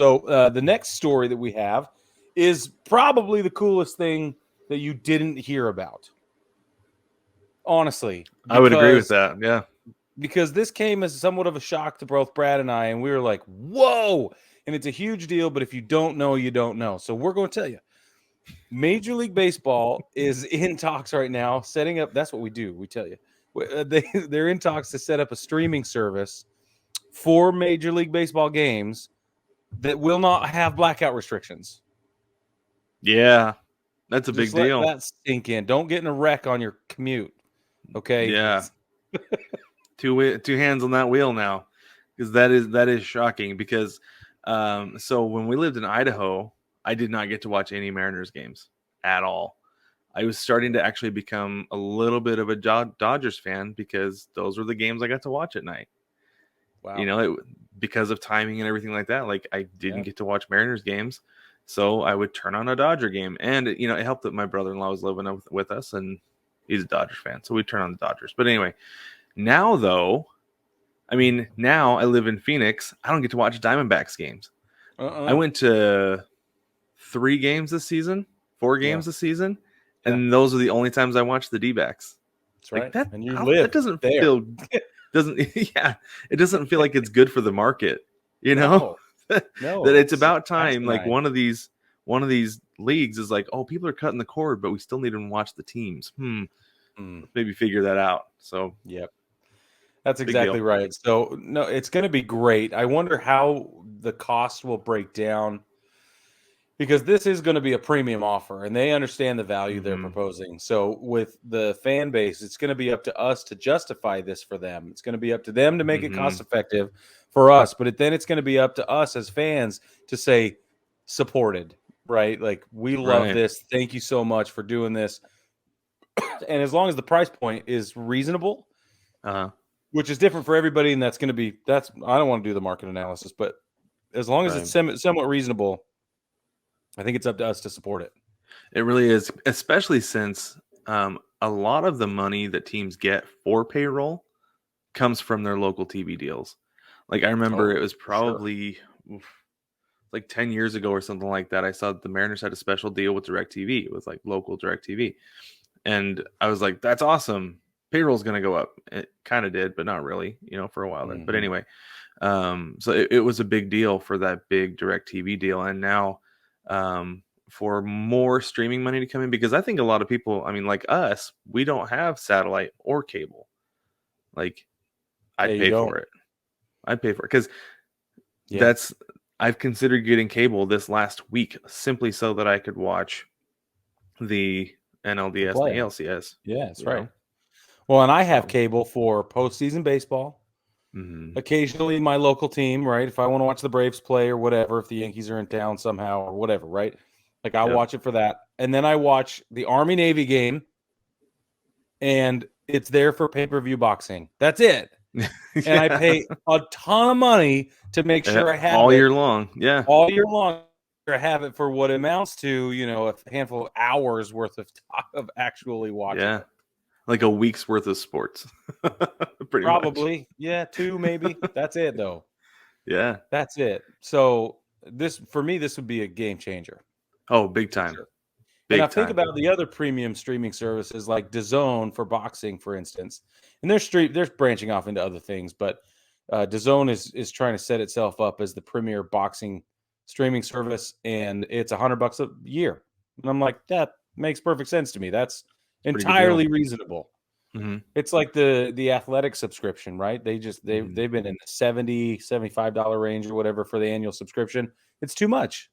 So the next story that we have is probably the coolest thing that you didn't hear about. Honestly, I would agree with that. Yeah. because this came as somewhat of a shock to both Brad and I, and we were like, whoa. And it's a huge deal, but if you don't know, you don't know. So we're going to tell you. Major League Baseball is in talks right now, setting up. That's what we do. We tell you. They're in talks to set up a streaming service for Major League Baseball games that will not have blackout restrictions. Yeah. That's a Just big let deal. that sink in. Don't get in a wreck on your commute. Okay. Yeah. Two hands on that wheel now, because that is shocking. Because so when we lived in Idaho, I did not get to watch any Mariners games at all. I was starting to actually become a little bit of a Dodgers fan because those were the games I got to watch at night. Wow. Because of timing and everything like that. Like I didn't Yeah. get to watch Mariners games, so I would turn on a Dodger game, and it helped that my brother-in-law was living with us, and he's a Dodgers fan, so we'd turn on the Dodgers. But anyway, now though, now I live in Phoenix. I don't get to watch Diamondbacks games. I went to 3 games this season, 4 games this season, and those are the only times I watch the D-backs. That's Like right. that, And you that live doesn't there. feel doesn't it doesn't feel like it's good for the market, No. that it's about time. Like one of these leagues is like, oh, people are cutting the cord, but we still need to watch the teams. Maybe figure that out. So yep. That's exactly right. So no, it's going to be great. I wonder how the cost will break down, because this is going to be a premium offer and they understand the value they're proposing. So with the fan base, it's going to be up to us to justify this for them. It's going to be up to them to make it cost effective for us, but then it's going to be up to us as fans to say supported, right? Like, we love this. Thank you so much for doing this. And as long as the price point is reasonable, which is different for everybody, and I don't want to do the market analysis, but as long as it's somewhat reasonable, I think it's up to us to support it. It really is, especially since a lot of the money that teams get for payroll comes from their local TV deals. Like I remember it was probably like 10 years ago or something like that. I saw that the Mariners had a special deal with DirecTV. It was like local DirecTV. And I was like, that's awesome. Payroll's going to go up. It kind of did, but not really, for a while there. But anyway, so it was a big deal for that big DirecTV deal. And now for more streaming money to come in, because I think a lot of people, like us, we don't have satellite or cable. Like I'd pay for it. Because I've considered getting cable this last week simply so that I could watch the NLDS and the ALCS. Yeah, that's right. Well, and I have cable for postseason baseball. Occasionally my local team, right? If I want to watch the Braves play or whatever, if the Yankees are in town somehow or whatever, right? Like I'll watch it for that. And then I watch the Army-Navy game, and it's there for pay-per-view boxing. That's it. And I pay a ton of money to make sure I have all year long. Yeah. All year long. I have it for what amounts to, a handful of hours worth of actually watching it. Like a week's worth of sports. Probably. Much. Yeah, 2 maybe. That's it though. Yeah. That's it. So for me, this would be a game changer. Oh, big time. Sure. And I think about the other premium streaming services like DAZN for boxing, for instance. And they're branching off into other things, but DAZN is trying to set itself up as the premier boxing streaming service, and it's $100 a year. And I'm like, that makes perfect sense to me. That's entirely reasonable. It's like the athletic subscription, right? They've been in the $70-$75 range or whatever for the annual subscription. It's too much.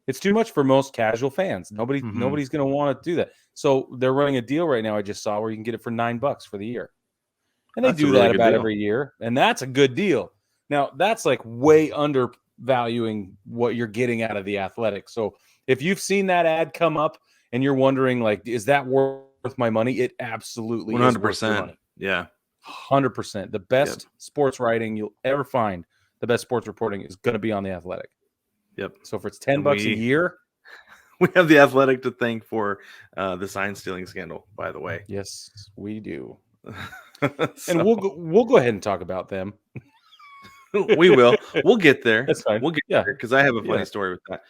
It's too much for most casual fans. Nobody's going to want to do that. So they're running a deal right now I just saw where you can get it for $9 for the year. And they do that about every year. And that's a good deal. Now, that's like way undervaluing what you're getting out of the Athletic. So if you've seen that ad come up and you're wondering, like, is that worth my money? It absolutely 100%. Is worth your money. Yeah. 100%. The best sports writing you'll ever find, the best sports reporting is going to be on the Athletic. Yep. So if it's $10 a year, we have the Athletic to thank for the sign stealing scandal, by the way. Yes, we do. And we'll go ahead and talk about them. We will. We'll get there. That's fine. We'll get Yeah. there because I have a funny Yeah. story with that.